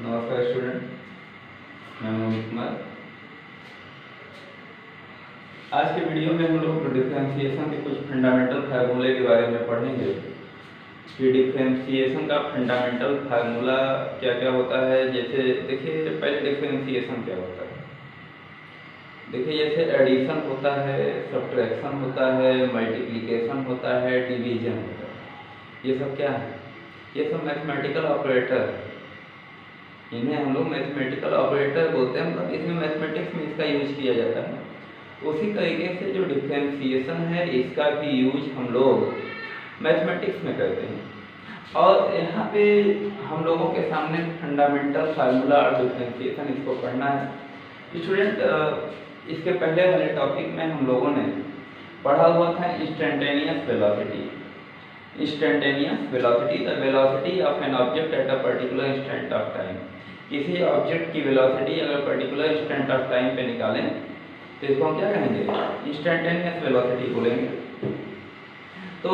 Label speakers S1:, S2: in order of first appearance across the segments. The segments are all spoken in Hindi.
S1: नमस्कार स्टूडेंट, मैं मोहित कुमार। आज के वीडियो में हम लोग डिफरेंशिएशन के कुछ फंडामेंटल फार्मूले के बारे में पढ़ेंगे कि डिफरेंशिएशन का फंडामेंटल फार्मूला क्या क्या होता है। जैसे देखिए, पहले डिफरेंशिएशन क्या होता है। देखिए, जैसे एडिशन होता है, सब्ट्रैक्शन होता है, मल्टीप्लिकेशन होता है, डिवीजन होता है। ये सब क्या है? ये सब मैथमेटिकल ऑपरेटर है। इन्हें हम लोग मैथमेटिकल ऑपरेटर बोलते हैं, मतलब इसमें मैथमेटिक्स में इसका यूज किया जाता है। उसी तरीके से जो डिफरेंशिएशन है, इसका भी यूज हम लोग मैथमेटिक्स में करते हैं। और यहाँ पे हम लोगों के सामने फंडामेंटल फार्मूला और डिफरेंशिएशन इसको पढ़ना है। स्टूडेंट, इसके पहले वाले टॉपिक में हम लोगों ने पढ़ा हुआ था instantaneous velocity. Instantaneous velocity, the velocity of an object at a particular instant of time. किसी ऑब्जेक्ट की वेलोसिटी अगर पर्टिकुलर इंस्टेंट ऑफ टाइम पे निकालें तो इसको हम क्या कहेंगे? इंस्टेंटेनियस वेलोसिटी बोलेंगे। तो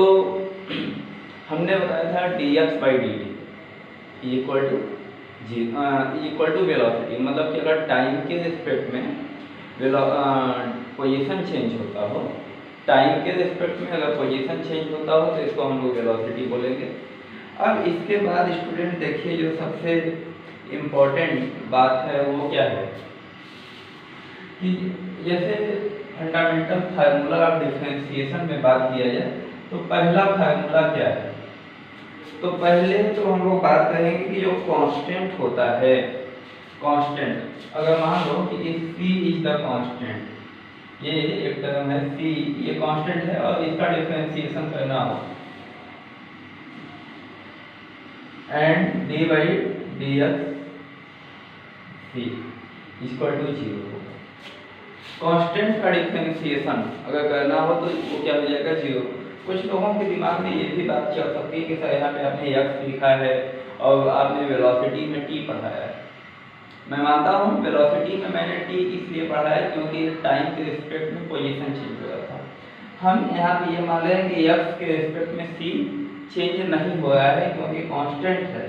S1: हमने बताया था dx/dt इक्वल टू वेलोसिटी, मतलब कि अगर टाइम के रिस्पेक्ट में पोजीशन चेंज होता हो, टाइम के रिस्पेक्ट में अगर पोजीशन चेंज होता हो तो इसको हम लोग वेलोसिटी बोलेंगे। अब इसके बाद स्टूडेंट देखिए, जो सबसे इम्पोर्टेंट बात है वो क्या है कि जैसे फंडामेंटल फार्मूला ऑफ डिफरेंशिएशन में बात किया जाए तो पहला फार्मूला क्या है? तो पहले तो हम लोग बात करेंगे कि जो कांस्टेंट होता है, कांस्टेंट अगर मान लो कि C इज द कांस्टेंट, ये एक टर्म है C, ये कांस्टेंट है और इसका डिफरेंशिएशन करना हो and d/dx C equal to 0 होगा। कांस्टेंट का डिफरेंशिएशन अगर करना हो तो वो क्या हो जाएगा? 0। कुछ लोगों के दिमाग में ये भी बात चल सकती है कि सर यहाँ पे आपने x लिखा है और आपने वेलोसिटी में t पढ़ाया है। मैं मानता हूँ वेलोसिटी में मैंने t इसलिए पढ़ा है क्योंकि टाइम के रिस्पेक्ट में पोजीशन चेंज हो रहा था। हम यहाँ पे ये मान लें कि x के रिस्पेक्ट में c चेंज नहीं हो रहा है क्योंकि कांस्टेंट है।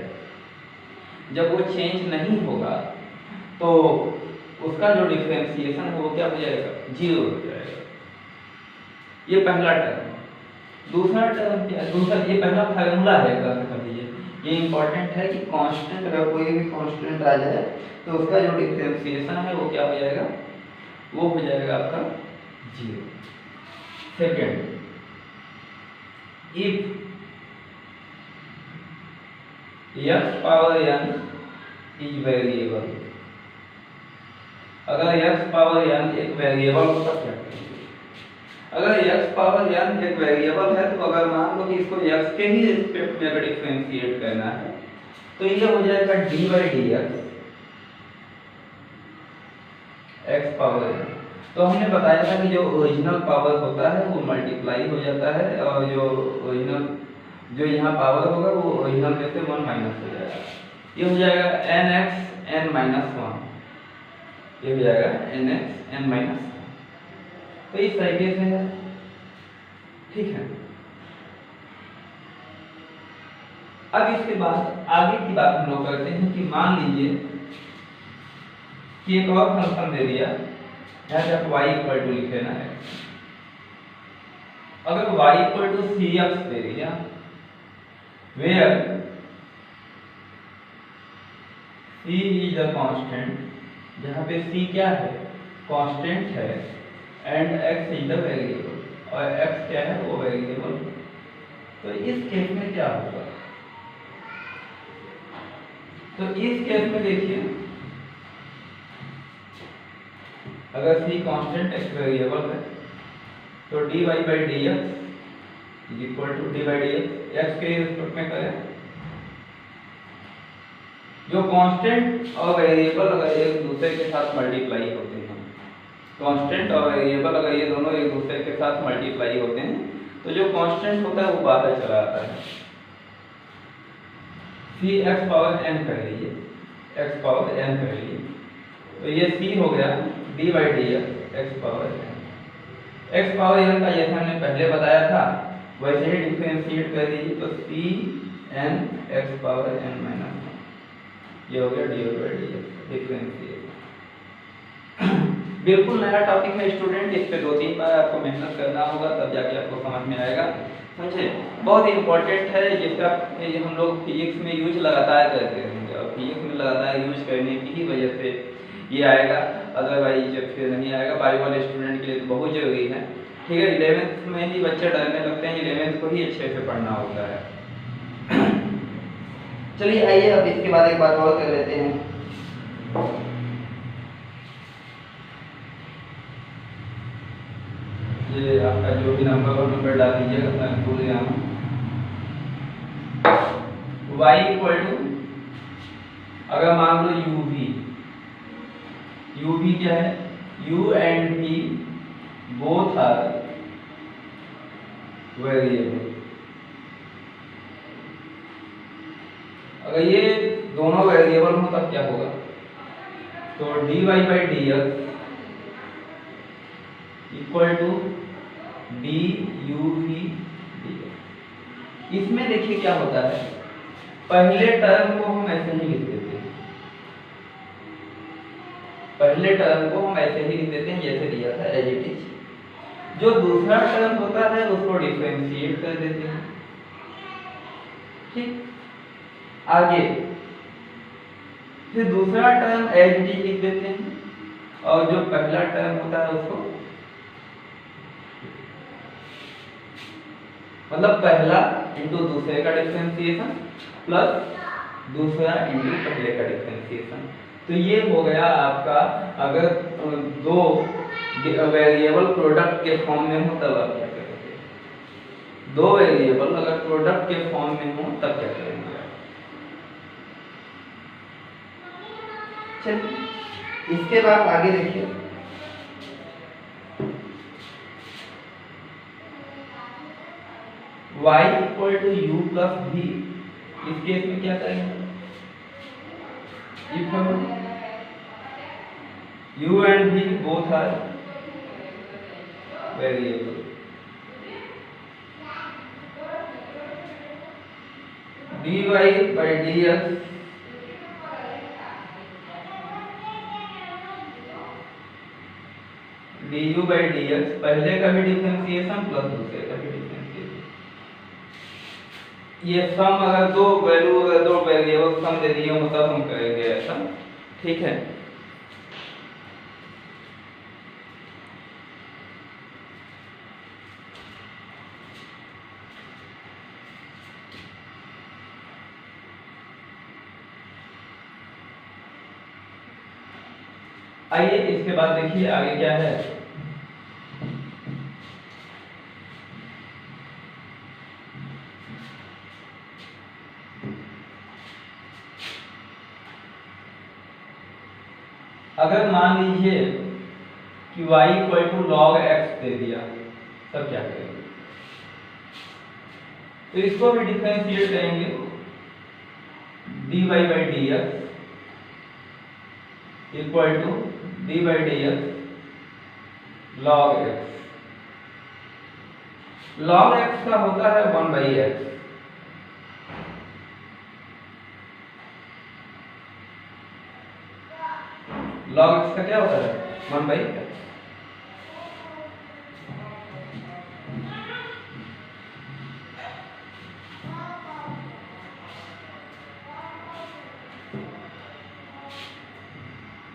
S1: जब वो चेंज नहीं होगा तो उसका जो डिफरेंशिएशन है वो क्या हो जाएगा? 0 हो जाएगा। ये पहला टर्म। दूसरा टर्म क्या है? दूसरा, ये पहला फार्मूला है, कर लीजिए। ये इंपॉर्टेंट है कि कांस्टेंट, अगर कोई भी कांस्टेंट आ जाए तो उसका जो डिफरेंशिएशन है वो क्या हो जाएगा? वो हो जाएगा आपका 0। Second, if x power n is variable, अगर x पावर n एक वेरिएबल होता क्या करेंगे? अगर x पावर n एक वेरिएबल है तो अगर मान लो कि इसको x के ही रिस्पेक्ट में अगर डिफरेंशिएट करना है तो ये हो जाएगा d/dx x पावर n। तो हमने बताया था कि जो ओरिजिनल पावर होता है वो मल्टीप्लाई हो जाता है और जो ओरिजिनल जो यहाँ पावर होगा वो ओरिजिनल में से 1 माइनस हो जाएगा। ये हो जाएगा nx n-1, ये हो जाएगा nx n-1। तो इस तरीके से है, ठीक है। अब इसके बाद आगे की बात हम लोग करते हैं कि मान लीजिए कि एक और फंक्शन दे दिया, यहाँ पे आप y इक्वल टू लिखे ना है। अगर y इक्वल टू cx दे दिया, where c is the constant, जहाँ पे c क्या है? कांस्टेंट है, and x is the variable, और x क्या है? वो वेरिएबल। तो इस केस में क्या होगा? तो इस केस में देखिए, अगर c कांस्टेंट x वेरिएबल है तो dy/dx is equal to d/dx x के रिस्पेक्ट में करें। जो कांस्टेंट और वेरिएबल अगर एक दूसरे के साथ मल्टीप्लाई होते हैं, कांस्टेंट और वेरिएबल अगर ये दोनों एक दूसरे के साथ मल्टीप्लाई होते हैं तो जो कांस्टेंट होता है वो बाहर चला आता है। c x पावर n कर लीजिए, x पावर n कर लीजिए, तो ये c हो गया d/dx x power n। x power n का जैसे हमने पहले बताया था वैसे ही डिफरेंशिएट कर दीजिए, तो c n x power n-1। ये हो गया dy बाई dx डिफरेंशिएशन। बिल्कुल नया टॉपिक है स्टूडेंट, इस पे 2-3 बार आपको मेहनत करना होगा तब जाके आपको समझ में आएगा, समझे। बहुत ही इम्पोर्टेंट है, जिसका हम लोग फिजिक्स में यूज लगातार करते हैं और फिजिक्स में लगातार यूज करने की ही वजह से ये आएगा, अदरवाइज फिर नहीं आएगा। बायो वाले स्टूडेंट के लिए तो बहुत जरूरी है, ठीक है। 11th में ही बच्चे डरने लगते हैं, 11th को ही अच्छे से पढ़ना होता है। चलिए आइए अब इसके बाद एक बात और कर लेते हैं। ये आपका जो भी नंबर डाल दीजिएगा, मैं भूल गया हूँ। y इक्वल टू, अगर मान लो u भी क्या है, u and v both are variable. अगर ये दोनों वेरिएबल हो तब क्या होगा, तो dy by dx equal to du v dx। इसमें देखिए क्या होता है, पहले टर्म को हम ऐसे ही लिख देते हैं, पहले टर्म को हम ऐसे ही लिख देते हैं जैसे दिया था एज इट इज। जो दूसरा टर्म होता है उसको डिफरेंशिएट कर देते हैं, ठीक। आगे फिर दूसरा टर्म एज इट इज लिख देते हैं और जो पहला टर्म होता है उसको, मतलब पहला इंटू दूसरे का डिफरेंशिएशन प्लस दूसरा इंटू पहले का डिफरेंशिएशन। तो ये हो गया आपका, अगर दो वेरिएबल प्रोडक्ट के फॉर्म में हो तब आप क्या करेंगे, दो वेरिएबल अगर प्रोडक्ट के फॉर्म में हो तब क्या करेंगे। चलिए इसके बाद आगे देखिए, y equal to u plus v। इस केस में क्या करेंगे, if u and v both are variable, dy by dx du by dx, पहले का भी डिफरेंशिएशन प्लस दूसरे का भी डिफरेंशिएशन। ये सम अगर दो वेरिएबल सम दे दिए हो तब हम करेंगे ऐसा, ठीक है। आइए इसके बाद देखिए आगे क्या है। अगर मान लीजिए कि y equal to log x दे दिया तब क्या करेंगे, तो इसको भी डिफरेंशिएट करेंगे, dy by dx equal to dy by dx log x। Log x का होता है 1 बाई x, लॉग x का क्या होता है 1 बाई x।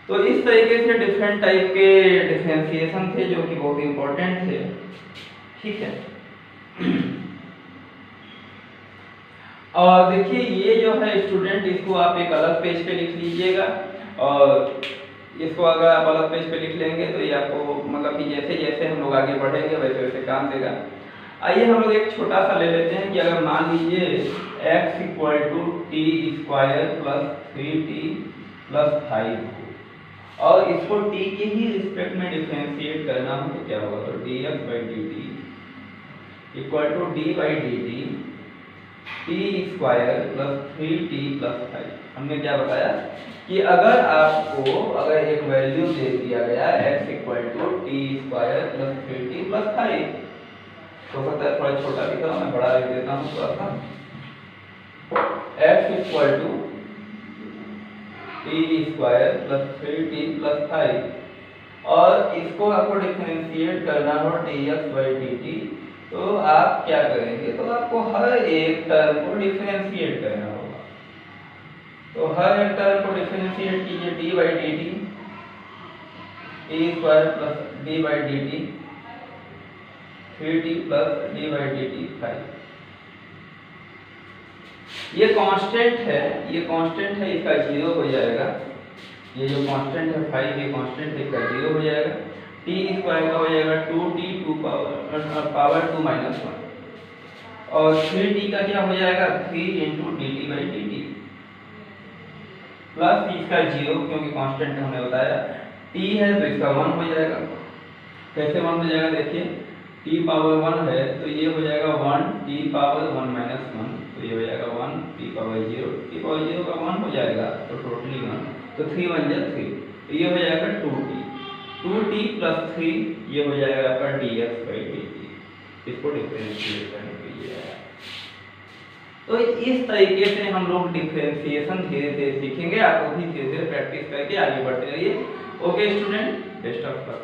S1: तो इस तरीके से डिफरेंट टाइप के डिफरेंशिएशन थे जो कि बहुत इंपॉर्टेंट थे, ठीक है। और देखिए ये जो है स्टूडेंट, इसको आप एक अलग पेज पे लिख लीजिएगा और इसको अगर आप अलग पेज पे लिख लेंगे तो ये आपको मतलब कि जैसे जैसे हम लोग आगे बढ़ेंगे वैसे वैसे काम देगा। आइए हम लोग एक छोटा सा ले लेते हैं कि अगर मान लीजिए x equal to t square plus 3t plus 5 और इसको t के ही रिस्पेक्ट में डिफरेंशिएट करना हो तो क्या होगा, तो dx by dt equal to d by dt t square plus 3t plus 5। हमने क्या बताया कि अगर आपको अगर एक वैल्यू दे दिया गया x equal to t square plus 3t plus 5, हो सकता है थोड़ा छोटा लिखा हूं, मैं बड़ा लिख देता हूं थोड़ा सा, x equal to t square plus 3t plus 5 और इसको आपको डिफरेंशिएट करना हो dx/dt, तो आप क्या करेंगे, तो आपको हर एक टर्म को डिफरेंशिएट करना होगा। तो हर एक टर्म को डिफरेंशिएट कीजिए, d/dt T square plus d/dt 3t plus d/dt 5। ये कांस्टेंट है, इसका 0 हो जाएगा। ये जो कांस्टेंट है 5, ये कांस्टेंट है, इसका 0 हो जाएगा। टी स्क्वायर का हो जाएगा 2t पावर 2 माइनस 1 और 3t का क्या हो जाएगा 3 इंटू dt/dt प्लस इसका 0 क्योंकि कांस्टेंट हमने बताया। t है तो इसका 1 हो जाएगा। कैसे 1 हो जाएगा, देखिए t पावर 1 है तो ये हो जाएगा 1 t पावर 1 माइनस 1, तो ये हो जाएगा 1 t पावर 0 का 1 हो जाएगा तो टोटली 1, तो 3 1 जा 3, तो ये हो जाएगा 2t प्लस 3, ये हो जाएगा आपका dx/dt। इसको डिफरेंशिएट करने के लिए आया। तो इस तरीके से हम लोग डिफरेंशिएशन धीरे धीरे सीखेंगे। आप भी धीरे धीरे प्रैक्टिस करके आगे बढ़ते रहिए। Okay student, best of luck.